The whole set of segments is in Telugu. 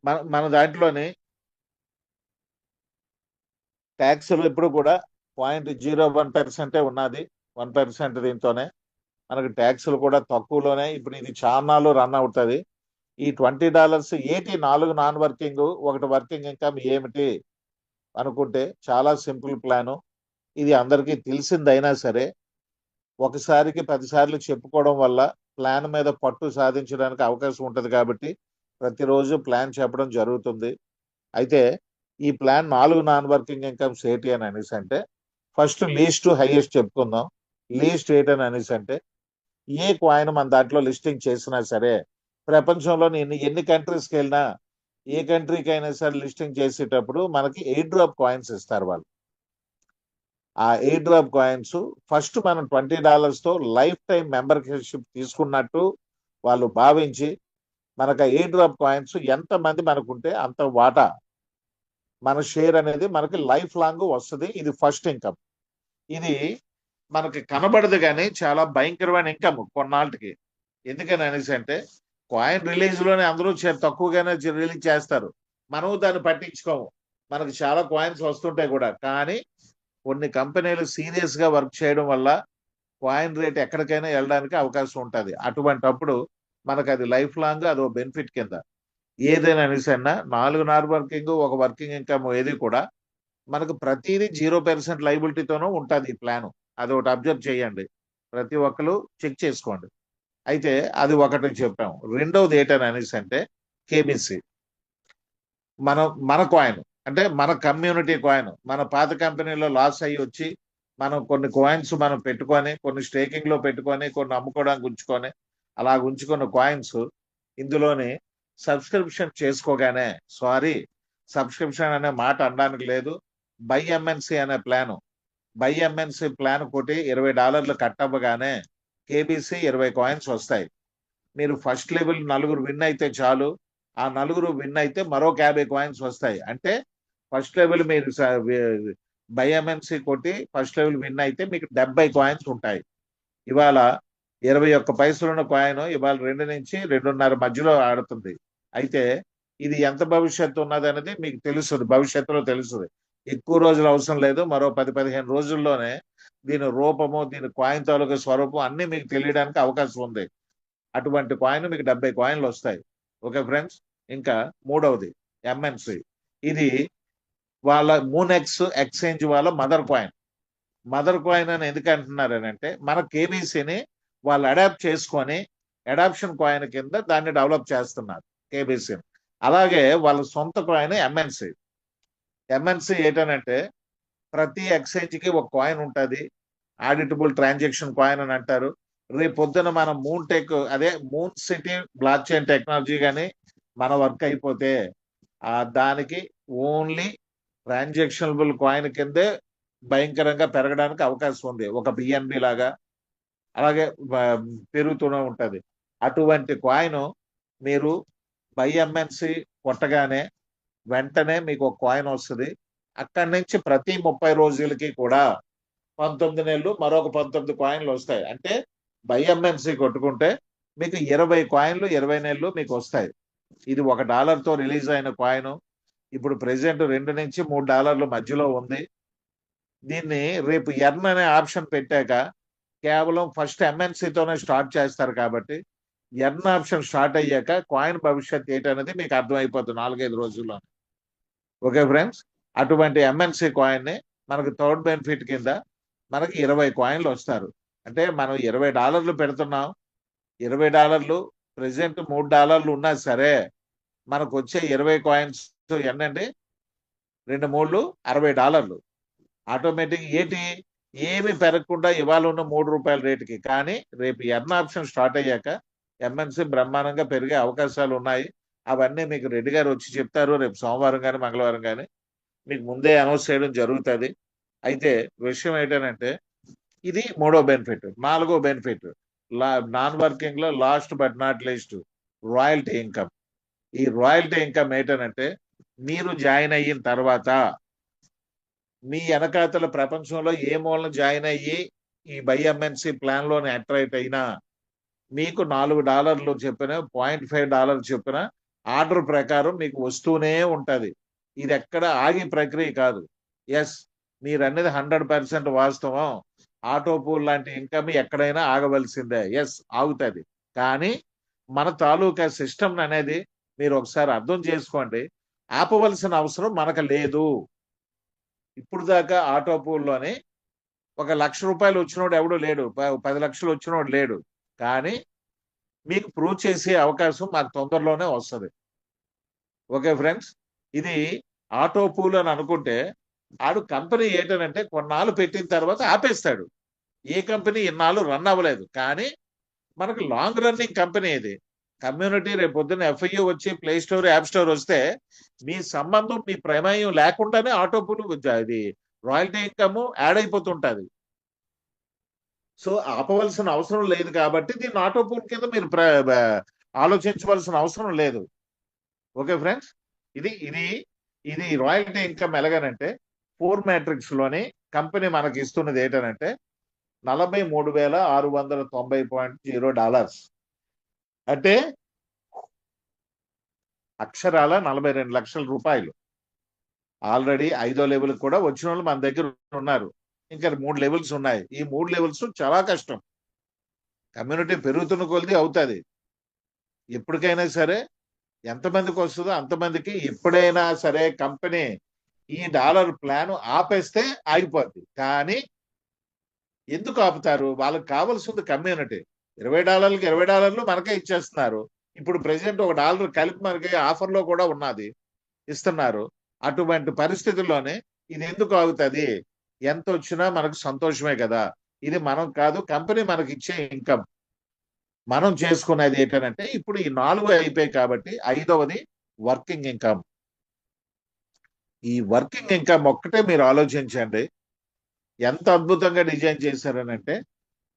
మన దాంట్లోని ట్యాక్సులు ఎప్పుడు కూడా 0.01% ఉన్నది. 1% దీంతోనే మనకి ట్యాక్సులు కూడా తక్కువలోనే ఇప్పుడు ఇది చాన్నాళ్ళు రన్ అవుతుంది. ఈ $20 ఏటి 4 నాన్ వర్కింగ్, ఒకటి వర్కింగ్ ఇన్కమ్ ఏమిటి అనుకుంటే చాలా సింపుల్ ప్లాను. ఇది అందరికీ తెలిసిందైనా సరే ఒకసారికి 10 సార్లు చెప్పుకోవడం వల్ల ప్లాన్ మీద పట్టు సాధించడానికి అవకాశం ఉంటుంది కాబట్టి ప్రతిరోజు ప్లాన్ చెప్పడం జరుగుతుంది. అయితే ఈ ప్లాన్ 4 నాన్ వర్కింగ్ ఇన్కమ్స్ ఏంటి అని అనేసి అంటే ఫస్ట్ లీస్ట్ టు హైయెస్ట్ చెప్పుకుందాం. లీస్ట్ ఏంటని అనేసి అంటే ఏ కాయిన్ మన దాంట్లో లిస్టింగ్ చేసినా సరే ప్రపంచంలోని ఎన్ని కంట్రీస్కి వెళ్ళినా ఏ కంట్రీకి అయినా సరే లిస్టింగ్ చేసేటప్పుడు మనకి ఎయిర్ డ్రాప్ కాయిన్స్ ఇస్తారు వాళ్ళు. ఆ ఎయిర్ డ్రాప్ కాయిన్స్ ఫస్ట్ మనం $20తో లైఫ్ టైం మెంబర్షిప్ తీసుకున్నట్టు వాళ్ళు భావించి మనకు ఆ ఎయిర్ డ్రాప్ కాయిన్స్ ఎంత మంది మనకుంటే అంత వాటా మన షేర్ అనేది మనకి లైఫ్ లాంగ్ వస్తుంది. ఇది ఫస్ట్ ఇన్కమ్. ఇది మనకి కనబడదు కానీ చాలా భయంకరమైన ఇన్కమ్ కొన్నాళ్ళకి. ఎందుకని అనేసి అంటే కాయిన్ రిలీజ్ లోనే అందరూ తక్కువగానే రిలీజ్ చేస్తారు. మనం దాన్ని పట్టించుకోము. మనకి చాలా కాయిన్స్ వస్తుంటాయి కూడా. కానీ కొన్ని కంపెనీలు సీరియస్ గా వర్క్ చేయడం వల్ల కాయిన్ రేట్ ఎక్కడికైనా వెళ్ళడానికి అవకాశం ఉంటుంది. అటువంటప్పుడు మనకు అది లైఫ్ లాంగ్ అదో బెనిఫిట్ కింద. ఏదైనా అనేసి అన్నా 4 నాన్ వర్కింగ్, ఒక వర్కింగ్ ఇన్కమ్ ఏది కూడా మనకు ప్రతిదీ 0% లైబిలిటీతోనూ ఉంటుంది ఈ ప్లాన్. అది ఒకటి అబ్జర్వ్ చేయండి. ప్రతి ఒక్కరు చెక్ చేసుకోండి. అయితే అది ఒకటి చెప్పాం. రెండవది ఏంటని అనేసి అంటే కేబిసి. మన కాయిన్ అంటే మన కమ్యూనిటీ కాయిన్ మన పాత కంపెనీలో లాస్ అయ్యి వచ్చి మనం కొన్ని కాయిన్స్ మనం పెట్టుకొని కొన్ని స్టేకింగ్ లో పెట్టుకొని కొన్ని అమ్ముకోవడానికి ఉంచుకొని అలా ఉంచుకున్న కాయిన్స్ ఇందులోని సబ్స్క్రిప్షన్ చేసుకోగానే, సారీ సబ్స్క్రిప్షన్ అనే మాట అనడానికి లేదు, బై ఎంఎన్సి అనే ప్లాన్, బై ఎంఎన్సి ప్లాన్ కొట్టి $20 కట్ అవ్వగానే కేబీసీ 20 కాయిన్స్ వస్తాయి. మీరు ఫస్ట్ లెవెల్ నలుగురు విన్ అయితే చాలు. ఆ నలుగురు విన్ అయితే మరొక 50 కాయిన్స్ వస్తాయి. అంటే ఫస్ట్ లెవెల్ మీరు బై ఎంఎన్సి కొట్టి ఫస్ట్ లెవెల్ విన్ అయితే మీకు 70 కాయిన్స్ ఉంటాయి. ఇవాళ 21 పైసలున్న కాయిన్ ఇవాళ 2 నుంచి 2.5 మధ్యలో ఆడుతుంది. అయితే ఇది ఎంత భవిష్యత్తు ఉన్నది అనేది మీకు తెలుస్తుంది, భవిష్యత్తులో తెలుస్తుంది. ఎక్కువ రోజులు అవసరం లేదు, మరో 10-15 రోజుల్లోనే దీని రూపము, దీని కాయిన్ తాలూకా స్వరూపం అన్ని మీకు తెలియడానికి అవకాశం ఉంది. అటువంటి కాయిన్ మీకు 70 కాయిన్లు వస్తాయి. Okay friends. ఇంకా మూడవది ఎంఎన్సి. ఇది వాళ్ళ మూనెక్స్ ఎక్స్చేంజ్ వాళ్ళ మదర్ కాయిన్. మదర్ కాయిన్ అని ఎందుకు అంటున్నారు అని అంటే మన కేబీసీని వాళ్ళు అడాప్ట్ చేసుకొని అడాప్షన్ కాయిన్ కింద దాన్ని డెవలప్ చేస్తున్నారు కేబీసీని. అలాగే వాళ్ళ సొంత కాయిన్ ఎంఎన్సి. ఎంఎన్సి ఏంటనంటే ప్రతి ఎక్స్చేంజ్ కి ఒక కాయిన్ ఉంటుంది. ఆడిటబుల్ ట్రాన్సాక్షన్ కాయిన్ అని అంటారు. రేపు పొద్దున మన మూన్ టెక్ అదే moon city block chain technology కానీ మన వర్క్ అయిపోతే దానికి ఓన్లీ ట్రాన్సాక్షనబుల్ కాయిన్ కిందే భయంకరంగా పెరగడానికి అవకాశం ఉంది. ఒక బిఎన్బి లాగా అలాగే పెరుగుతూనే ఉంటది. అటువంటి కాయిన్ మీరు బై ఎంఎన్సి కొట్టగానే వెంటనే మీకు ఒక కాయిన్ వస్తుంది. అక్కడి నుంచి ప్రతి 30 రోజులకి కూడా 19 నెలలు మరొక 19 కాయిన్లు వస్తాయి. అంటే బై ఎంఎన్సి కొట్టుకుంటే మీకు 20 కాయిన్లు 20 నెలలు మీకు వస్తాయి. ఇది $1తో రిలీజ్ అయిన కాయిన్. ఇప్పుడు ప్రెసెంట్ $2 నుంచి $3 మధ్యలో ఉంది. దీన్ని రేపు ఎర్న్ అనే ఆప్షన్ పెట్టాక కేవలం ఫస్ట్ ఎంఎన్సీతోనే స్టార్ట్ చేస్తారు కాబట్టి ఎర్న్ ఆప్షన్ స్టార్ట్ అయ్యాక కాయిన్ భవిష్యత్ ఏంటనేది మీకు అర్థమైపోతుంది 4-5 రోజుల్లో. Okay friends. అటువంటి ఎంఎన్సి కాయిన్ ని మనకు థర్డ్ బెనిఫిట్ కింద మనకి 20 కాయిన్లు వస్తారు. అంటే మనం $20 పెడుతున్నాం. $20 ప్రెసెంట్ $3 ఉన్నా సరే మనకు వచ్చే 20 కాయిన్స్ ఎన్నండి, 2 $60. ఆటోమేటిక్ ఏంటి ఏమి పెరగకుండా ఇవాళ ఉన్న ₹3 రేటుకి. కానీ రేపు ఎర్న్ ఆప్షన్ స్టార్ట్ అయ్యాక ఎంఎన్సి బ్రహ్మాండంగా పెరిగే అవకాశాలు ఉన్నాయి. అవన్నీ మీకు రెడ్డి గారు వచ్చి చెప్తారు రేపు సోమవారం కానీ మంగళవారం కానీ మీకు ముందే అనౌన్స్ చేయడం జరుగుతుంది. అయితే విషయం ఏంటంటే ఇది మూడో బెనిఫిట్. నాలుగో బెనిఫిట్ నాన్ వర్కింగ్ లో last but not least royalty income. ఈ రాయల్టీ ఇన్కమ్ ఏంటంటే మీరు జాయిన్ అయిన తర్వాత మీ వెనకాతల ప్రపంచంలో ఏ మూలన జాయిన్ అయ్యి ఈ బై ఎంఎన్సి ప్లాన్ లోని అట్రాక్ట్ అయినా మీకు $4 చెప్పిన $0.5 చెప్పిన ఆర్డర్ ప్రకారం మీకు వస్తూనే ఉంటది. ఇది ఎక్కడ ఆగి ప్రక్రియ కాదు. ఎస్, మీరు అనేది 100% వాస్తవం. ఆటో పూల్ లాంటి ఇన్కమ్ ఎక్కడైనా ఆగవలసిందే. ఎస్, ఆగుతుంది. కానీ మన తాలూకా సిస్టమ్ అనేది మీరు ఒకసారి అర్థం చేసుకోండి. ఆపవలసిన అవసరం మనకు లేదు. ఇప్పుడు దాకా ఆటో పూల్లోనే ఒక ₹1,00,000 వచ్చినోడు ఎవడు లేడు, 10 లక్షలు వచ్చినోడు లేడు. కానీ మీకు ప్రూవ్ చేసే అవకాశం మాకు తొందరలోనే వస్తుంది. ఓకే ఫ్రెండ్స్, ఇది ఆటో పూల్ అని అనుకుంటే ఆడు కంపెనీ ఏంటనంటే కొన్నాళ్ళు పెట్టిన తర్వాత ఆపేస్తాడు. ఏ కంపెనీ ఇన్నాళ్ళు రన్ అవ్వలేదు. కానీ మనకు లాంగ్ రన్నింగ్ కంపెనీ ఇది. కమ్యూనిటీ రేపు పొద్దున్న ఎఫ్ఐయూ వచ్చి ప్లే స్టోర్, యాప్ స్టోర్ వస్తే మీ సంబంధం, మీ ప్రమేయం లేకుండానే ఆటో పూల్ ఇది రాయల్టీ ఇన్కమ్ యాడ్ అయిపోతుంటది. సో ఆపవలసిన అవసరం లేదు కాబట్టి దీన్ని ఆటో పూల్ కింద మీరు ఆలోచించవలసిన అవసరం లేదు. ఓకే ఫ్రెండ్స్, ఇది ఇది ఇది రాయల్టీ ఇన్కమ్ ఎలాగనంటే ఫోర్ మ్యాట్రిక్స్ లోని కంపెనీ మనకి ఇస్తున్నది ఏంటనంటే $43,690.0, అంటే అక్షరాల 42 లక్షల రూపాయలు. ఆల్రెడీ 5వ లెవెల్ కూడా వచ్చిన వాళ్ళు మన దగ్గర ఉన్నారు. ఇంకా 3 లెవెల్స్ ఉన్నాయి. ఈ 3 లెవెల్స్ చాలా కష్టం. కమ్యూనిటీ పెరుగుతున్న కొలది అవుతుంది. ఎప్పటికైనా సరే ఎంతమందికి వస్తుందో అంతమందికి ఎప్పుడైనా సరే కంపెనీ ఈ డాలర్ ప్లాన్ ఆపేస్తే ఆగిపోద్ది. కానీ ఎందుకు ఆపుతారు? వాళ్ళకి కావాల్సింది కమ్యూనిటీ. $20కి $20 మనకే ఇచ్చేస్తున్నారు. ఇప్పుడు ప్రెసెంట్ $1 కలిపి మనకి ఆఫర్లో కూడా ఉన్నది, ఇస్తున్నారు. అటువంటి పరిస్థితుల్లోనే ఇది ఎందుకు ఆగుతుంది? ఎంత వచ్చినా మనకు సంతోషమే కదా. ఇది మనం కాదు, కంపెనీ మనకి ఇచ్చే ఇన్కమ్. మనం చేసుకునేది ఏంటంటే ఇప్పుడు ఈ 4 అయిపోయాయి కాబట్టి 5వది వర్కింగ్ ఇన్కమ్. ఈ వర్కింగ్ ఇన్కమ్ ఒక్కటే మీరు ఆలోచించండి. ఎంత అద్భుతంగా డిజైన్ చేశారనంటే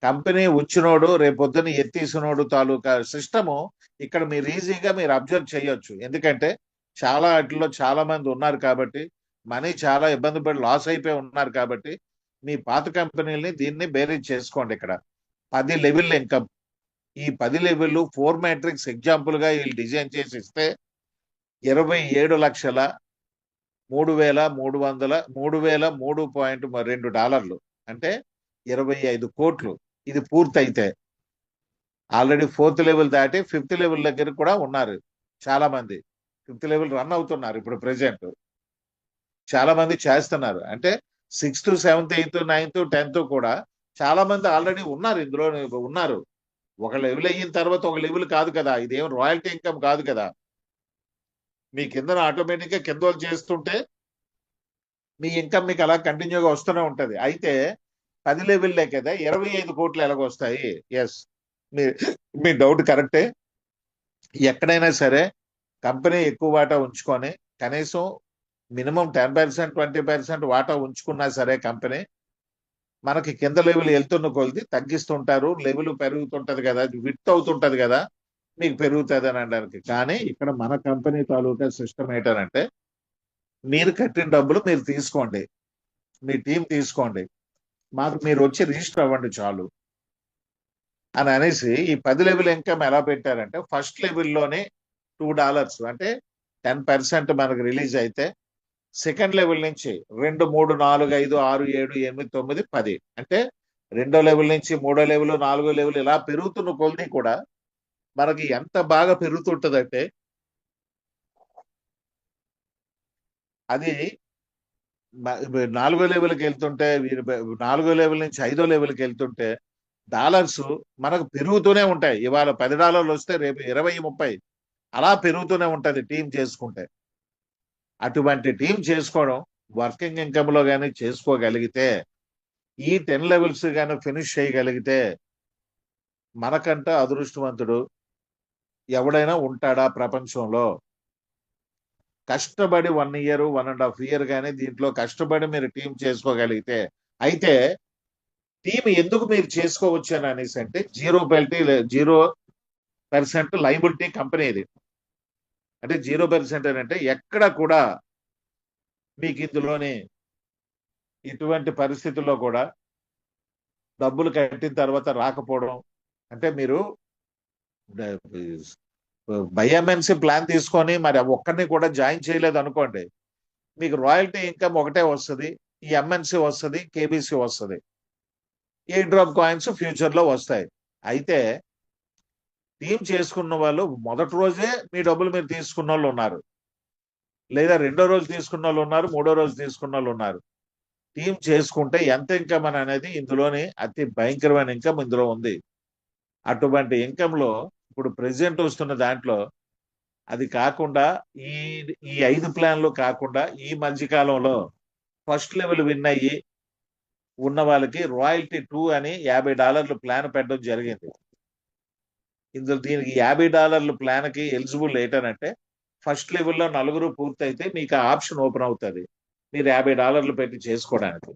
కంపెనీ వచ్చినోడు రేపొద్దున ఎత్తేసినోడు తాలూకా సిస్టము ఇక్కడ మీరు ఈజీగా మీరు అబ్జర్వ్ చేయొచ్చు. ఎందుకంటే చాలా వాటిలో చాలా మంది ఉన్నారు కాబట్టి, మనీ చాలా ఇబ్బంది పడి లాస్ అయిపోయి ఉన్నారు కాబట్టి మీ పాత కంపెనీలని దీన్ని బేరీజ్ చేసుకోండి. ఇక్కడ 10 లెవెల్ ఇన్కమ్. ఈ 10 లెవెల్ 4 మ్యాట్రిక్స్ ఎగ్జాంపుల్ గా వీళ్ళు డిజైన్ చేసి ఇస్తే $27,303,303.2, అంటే 25 కోట్లు. ఇది పూర్తయితే ఆల్రెడీ 4th లెవెల్ దాటి 5th లెవెల్ దగ్గర కూడా ఉన్నారు చాలా మంది. 5th లెవెల్ రన్ అవుతున్నారు ఇప్పుడు ప్రెసెంట్. చాలా మంది చేస్తున్నారు. అంటే 6th, 7th, 8th, 9th, 10th కూడా చాలా మంది ఆల్రెడీ ఉన్నారు, ఇందులో ఉన్నారు. ఒక లెవెల్ అయిన తర్వాత ఒక లెవెల్ కాదు కదా, ఇదేం రాయల్టీ ఇన్కమ్ కాదు కదా. మీ కింద ఆటోమేటిక్ గా కింద వాళ్ళు చేస్తుంటే మీ ఇన్కమ్ మీకు అలా కంటిన్యూగా వస్తూనే ఉంటది. అయితే 10 లెవెల్లే కదా 25 కోట్లు ఎలాగొస్తాయి? ఎస్, మీ మీ డౌట్ కరెక్టే. ఎక్కడైనా సరే కంపెనీ ఎక్కువ వాటా ఉంచుకొని కనీసం మినిమం 10%, 20% వాటా ఉంచుకున్నా సరే కంపెనీ మనకి కింద లెవెల్ వెళ్తున్న కొలది తగ్గిస్తుంటారు. లెవెల్ పెరుగుతుంటది కదా, విత్ అవుతుంటది కదా, మీకు పెరుగుతుంది అని అనడానికి. కానీ ఇక్కడ మన కంపెనీ తాలూకా సిస్టమ్ ఏంటంటే మీరు కట్టిన డబ్బులు మీరు తీసుకోండి, మీ టీం తీసుకోండి, మాకు మీరు వచ్చి రిజిస్టర్ అవ్వండి చాలు అని అనేసి ఈ 10 లెవెల్ ఇన్కమ్ ఎలా పెట్టారంటే ఫస్ట్ లెవెల్లోనే $2, అంటే 10% మనకు రిలీజ్ అయితే సెకండ్ లెవెల్ నుంచి 2, 3, 4, 5, 6, 7, 8, 9, 10, అంటే 2వ లెవెల్ నుంచి 3వ లెవెల్, 4వ లెవెల్ ఇలా పెరుగుతున్న కొలది కూడా మనకి ఎంత బాగా పెరుగుతుంటదంటే అది 4వ లెవెల్కి వెళ్తుంటే 4వ లెవెల్ నుంచి 5వ లెవెల్కి వెళ్తుంటే డాలర్స్ మనకు పెరుగుతూనే ఉంటాయి. ఇవాళ $10 వస్తే రేపు 20, 30 అలా పెరుగుతూనే ఉంటది టీం చేసుకుంటే. అటువంటి టీం చేసుకోవడం వర్కింగ్ ఇన్కమ్ లో కానీ చేసుకోగలిగితే, ఈ 10 లెవెల్స్ కానీ ఫినిష్ చేయగలిగితే మనకంట అదృష్టవంతుడు ఎవడైనా ఉంటాడా ప్రపంచంలో? కష్టపడి 1 ఇయర్, 1.5 ఇయర్ కానీ దీంట్లో కష్టపడి మీరు టీం చేసుకోగలిగితే, అయితే టీం ఎందుకు మీరు చేసుకోవచ్చు అని అనేసి అంటే 0% లైబిలిటీ కంపెనీ ఇది. అంటే 0% అని అంటే ఎక్కడ కూడా మీకు ఇందులోని ఇటువంటి పరిస్థితుల్లో కూడా డబ్బులు కట్టిన తర్వాత రాకపోవడం, అంటే మీరు బై ఎంఎన్సీ ప్లాన్ తీసుకొని మరి ఒక్కరిని కూడా జాయిన్ చేయలేదు అనుకోండి, మీకు రాయల్టీ ఇన్కమ్ ఒకటే వస్తుంది, ఈ ఎంఎన్సీ వస్తుంది, కేబీసీ వస్తుంది, ఎయిర్ డ్రాప్ కాయిన్స్ ఫ్యూచర్ లో వస్తాయి. అయితే టీమ్ చేసుకున్న వాళ్ళు మొదటి రోజే మీ డబ్బులు మీరు తీసుకున్న వాళ్ళు ఉన్నారు, లేదా రెండో రోజు తీసుకున్న వాళ్ళు ఉన్నారు, మూడో రోజు తీసుకున్న వాళ్ళు ఉన్నారు. టీమ్ చేసుకుంటే ఎంత ఇన్కమ్ అని అనేది ఇందులోని అతి భయంకరమైన ఇన్కమ్ ఇందులో ఉంది. అటువంటి ఇన్కమ్ లో ఇప్పుడు ప్రెసెంట్ వస్తున్న దాంట్లో అది కాకుండా ఈ ఈ 5 ప్లాన్లు కాకుండా ఈ మధ్య కాలంలో ఫస్ట్ లెవెల్ విన్ అయ్యి ఉన్న వాళ్ళకి రాయల్టీ 2 అని $50 ప్లాన్ పెట్టడం జరిగింది. ఇందులో దీనికి $50 ప్లాన్ కి ఎలిజిబుల్ ఏంటనంటే ఫస్ట్ లెవెల్లో నలుగురు పూర్తయితే మీకు ఆ ఆప్షన్ ఓపెన్ అవుతుంది, మీరు $50 పెట్టి చేసుకోవడానికి.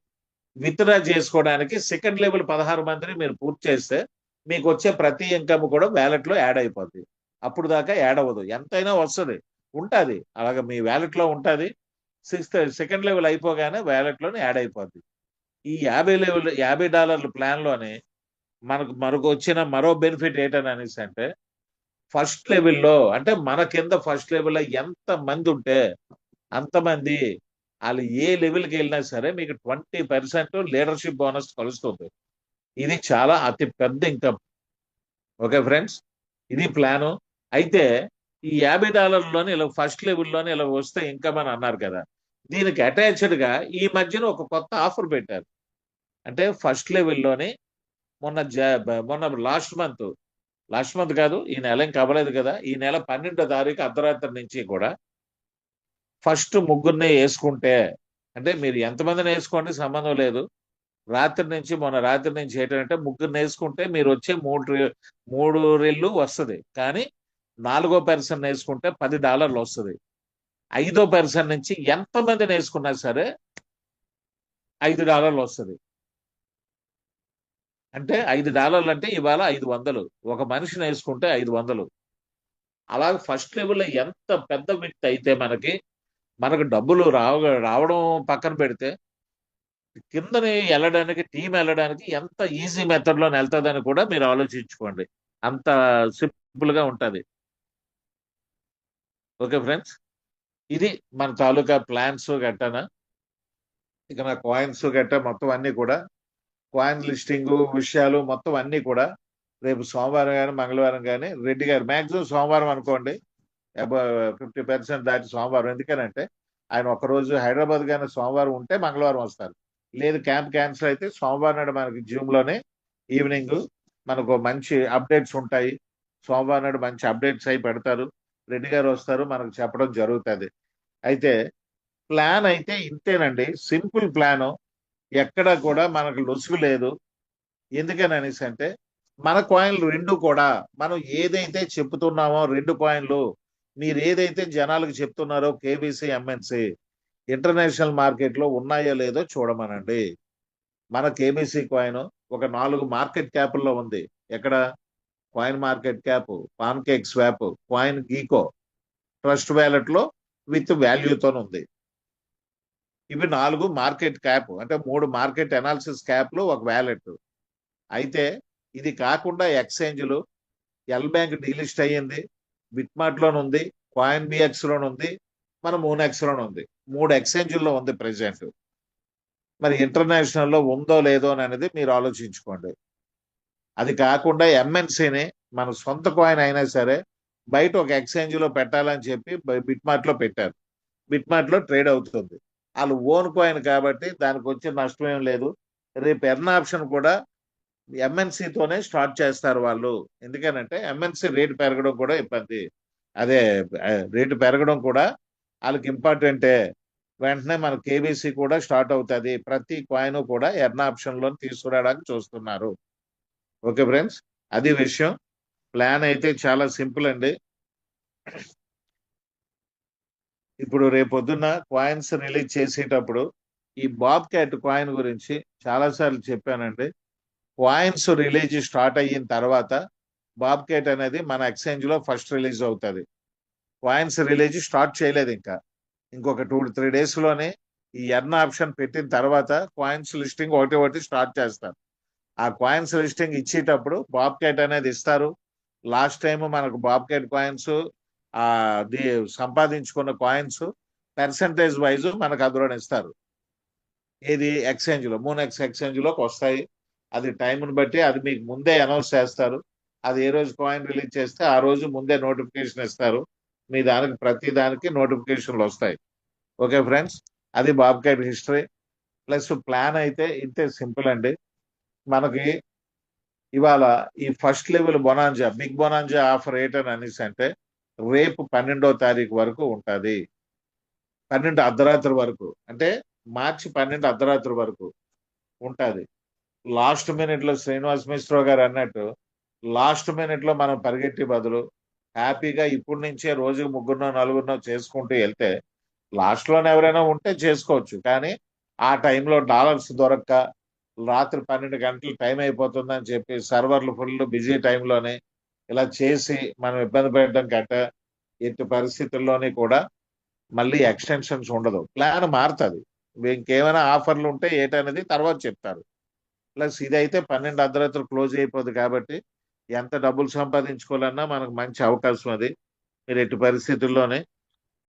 విత్డ్రా చేసుకోవడానికి సెకండ్ లెవెల్ 16 మందిని మీరు పూర్తి చేస్తే మీకు వచ్చే ప్రతి ఇన్కమ్ కూడా వ్యాలెట్ లో యాడ్ అయిపోద్ది. అప్పుడు దాకా యాడ్ అవ్వదు, ఎంతైనా వస్తుంది, ఉంటుంది అలాగే మీ వ్యాలెట్ లో ఉంటుంది. సెకండ్ లెవెల్ అయిపోగానే వ్యాలెట్ లోనే యాడ్ అయిపోద్ది. ఈ $50 ప్లాన్ లోనే మనకు వచ్చిన మరో బెనిఫిట్ ఏంటని అనేసి అంటే ఫస్ట్ లెవెల్లో అంటే మన కింద ఫస్ట్ లెవెల్లో ఎంత మంది ఉంటే అంతమంది వాళ్ళు ఏ లెవెల్కి వెళ్ళినా సరే మీకు 20% లీడర్షిప్ బోనస్ కలుస్తుంది. ఇది చాలా అతి పెద్ద ఇన్కమ్. ఓకే ఫ్రెండ్స్, ఇది ప్లాను. అయితే ఈ $50లోని ఇలా ఫస్ట్ లెవెల్లోనే ఇలా వస్తే ఇన్కమ్ అని అన్నారు కదా, దీనికి అటాచ్డ్ గా ఈ మధ్యన ఒక కొత్త ఆఫర్ పెట్టారు. అంటే ఫస్ట్ లెవెల్లోని మొన్న లాస్ట్ మంత్ కాదు, ఈ నెల ఇంకా అవ్వలేదు కదా, ఈ నెల 12వ తారీఖు అర్ధరాత్రి నుంచి కూడా ఫస్ట్ ముగ్గురిని వేసుకుంటే, అంటే మీరు ఎంతమందిని వేసుకోండి సంబంధం లేదు, మొన్న రాత్రి నుంచి ఏంటంటే ముగ్గురిని వేసుకుంటే మీరు వచ్చే మూడు రెళ్ళు వస్తుంది, కానీ 4వ పర్సన్ వేసుకుంటే $10 వస్తుంది. 5వ పర్సన్ నుంచి ఎంతమందిని వేసుకున్నా సరే $5 వస్తుంది. అంటే $5 అంటే ఇవాళ 500, ఒక మనిషిని వేసుకుంటే 500. అలాగే ఫస్ట్ లెవెల్లో ఎంత పెద్ద వ్యక్తి అయితే మనకు డబ్బులు రావడం పక్కన పెడితే కిందని వెళ్ళడానికి, టీం వెళ్ళడానికి ఎంత ఈజీ మెథడ్ లో వెళ్తుందని కూడా మీరు ఆలోచించుకోండి, అంత సింపుల్ గా ఉంటది. ఓకే ఫ్రెండ్స్, ఇది మన తాలూకా ప్లాన్స్ గట్టన. ఇక నా కాయిన్స్ గట్ట మొత్తం అన్ని కూడా కాయిన్ లిస్టింగ్ విషయాలు మొత్తం అన్ని కూడా రేపు సోమవారం కానీ మంగళవారం కానీ రెడ్డి గారు మాక్సిమం సోమవారం అనుకోండి, 50% దాటి సోమవారం. ఎందుకనంటే ఆయన ఒకరోజు హైదరాబాద్ కానీ సోమవారం ఉంటే మంగళవారం వస్తారు, లేదు క్యాంప్ క్యాన్సిల్ అయితే సోమవారం నాడు మనకి జూమ్ లోనే ఈవినింగ్ మనకు మంచి అప్డేట్స్ ఉంటాయి. సోమవారం నాడు మంచి అప్డేట్స్ అయి పెడతారు, రెడ్డి గారు వస్తారు, మనకు చెప్పడం జరుగుతుంది. అయితే ప్లాన్ అయితే ఇంతేనండి, సింపుల్ ప్లాను, ఎక్కడ కూడా మనకు లొసుగు లేదు. ఎందుకని అనేసి అంటే మన కాయిన్లు రెండు కూడా మనం ఏదైతే చెప్తున్నామో 2 కాయిన్లు మీరు ఏదైతే జనాలకు చెప్తున్నారో కేబీసీ ఎంఎన్సీ ఇంటర్నేషనల్ మార్కెట్ లో ఉన్నాయో లేదో చూడమనండి. మన కేబీసీ కాయిన్ ఒక 4 మార్కెట్ క్యాప్ల్లో ఉంది. ఎక్కడ? Coin market cap, pancake swap, coin gecko, trust wallet లో విత్ వాల్యూతో ఉంది. ఇవి 4 మార్కెట్ క్యాప్, అంటే 3 మార్కెట్ అనాలిసిస్ క్యాప్లు, ఒక వ్యాలెట్. అయితే ఇది కాకుండా ఎక్స్చేంజ్లు, ఎల్ బ్యాంక్ డీలిస్ట్ అయ్యింది, బిట్మార్ట్ లోనుంది, కాయిన్ బిఎక్స్ లోనుంది, మన మూనెక్స్ లోనుంది. 3 ఎక్స్చేంజ్ల్లో ఉంది ప్రెసెంట్. మరి ఇంటర్నేషనల్ లో ఉందో లేదో అనేది మీరు ఆలోచించుకోండి. అది కాకుండా ఎంఎన్సీని మన సొంత కాయిన్ అయినా సరే బయట ఒక ఎక్స్చేంజ్ లో పెట్టాలని చెప్పి బిట్మార్ట్ లో పెట్టారు. బిట్మార్ట్ లో ట్రేడ్ అవుతుంది, వాళ్ళు ఓన్ కాయిన్ కాబట్టి దానికి వచ్చే నష్టం ఏం లేదు. రేపు ఎర్న్ ఆప్షన్ కూడా ఎంఎన్సీతోనే స్టార్ట్ చేస్తారు వాళ్ళు. ఎందుకనంటే ఎంఎన్సీ రేటు పెరగడం కూడా ఇబ్బంది, అదే రేటు పెరగడం కూడా వాళ్ళకి ఇంపార్టెంటే. వెంటనే మన కేబీసీ కూడా స్టార్ట్ అవుతుంది, ప్రతి కాయిన్ కూడా ఎర్న్ ఆప్షన్ లో తీసుకురావడానికి చూస్తున్నారు. ఓకే ఫ్రెండ్స్, అది విషయం. ప్లాన్ అయితే చాలా సింపుల్ అండి. ఇప్పుడు రేపొద్దున్న కాయిన్స్ రిలీజ్ చేసేటప్పుడు ఈ బాబ్ క్యాట్ కాయిన్ గురించి చాలా సార్లు చెప్పానండి. కాయిన్స్ రిలీజ్ స్టార్ట్ అయిన తర్వాత బాబ్ క్యాట్ అనేది మన ఎక్స్చేంజ్ లో ఫస్ట్ రిలీజ్ అవుతుంది. కాయిన్స్ రిలీజ్ స్టార్ట్ చేయలేదు, ఇంకొక 2-3 డేస్ లోనే ఈ ఎర్న్ ఆప్షన్ పెట్టిన తర్వాత కాయిన్స్ లిస్టింగ్ ఒకటి స్టార్ట్ చేస్తారు. ఆ కాయిన్స్ లిస్టింగ్ ఇచ్చేటప్పుడు బాబ్ క్యాట్ అనేది ఇస్తారు, లాస్ట్ టైం మనకు బాబ్కెట్ కాయిన్స్ ఆ సంపాదించుకున్న కాయిన్స్ పర్సంటేజ్ వైజ్ మనకు అందులో ఇస్తారు. ఏది ఎక్స్చేంజ్ లో మూనెక్స్ ఎక్స్చేంజ్ లోకి వస్తాయి. అది టైంని బట్టి అది మీకు ముందే అనౌన్స్ చేస్తారు. అది ఏ రోజు కాయిన్ రిలీజ్ చేస్తే ఆ రోజు ముందే నోటిఫికేషన్ ఇస్తారు. మీ దానికి ప్రతి దానికి నోటిఫికేషన్లు వస్తాయి. ఓకే ఫ్రెండ్స్, అది బాబ్కైట్ హిస్టరీ. ప్లస్ ప్లాన్ అయితే ఇంతే సింపుల్ అండి. మనకి ఇవాళ ఈ first level bonanza big bonanza offer ఏంటని అనేసి అంటే రేపు 12వ తారీఖు వరకు ఉంటుంది. 12 అర్ధరాత్రి వరకు, అంటే మార్చి 12 అర్ధరాత్రి వరకు ఉంటుంది. లాస్ట్ మినిట్ లో శ్రీనివాస్ మిశ్రో గారు అన్నట్టు లాస్ట్ మినిట్ లో మనం పరిగెట్టి బదులు హ్యాపీగా ఇప్పటి నుంచే రోజుకు ముగ్గురునో నలుగురినో చేసుకుంటూ వెళ్తే లాస్ట్ లోనే ఎవరైనా ఉంటే చేసుకోవచ్చు. కానీ ఆ టైంలో డాలర్స్ దొరక్క రాత్రి 12 గంటలు టైం అయిపోతుందని చెప్పి సర్వర్లు ఫుల్ బిజీ టైంలోనే ఇలా చేసి మనం ఇబ్బంది పెట్టడం కంట ఎట్టి పరిస్థితుల్లోని కూడా మళ్ళీ ఎక్స్టెన్షన్స్ ఉండదు. ప్లాన్ మారుతుంది. ఇంకేమైనా ఆఫర్లు ఉంటే ఏటనేది తర్వాత చెప్తారు. ప్లస్ ఇదైతే 12 అర్ధరాత్రులు క్లోజ్ అయిపోద్ది కాబట్టి ఎంత డబ్బులు సంపాదించుకోవాలన్నా మనకు మంచి అవకాశం అది. మీరు ఎట్టి పరిస్థితుల్లోనే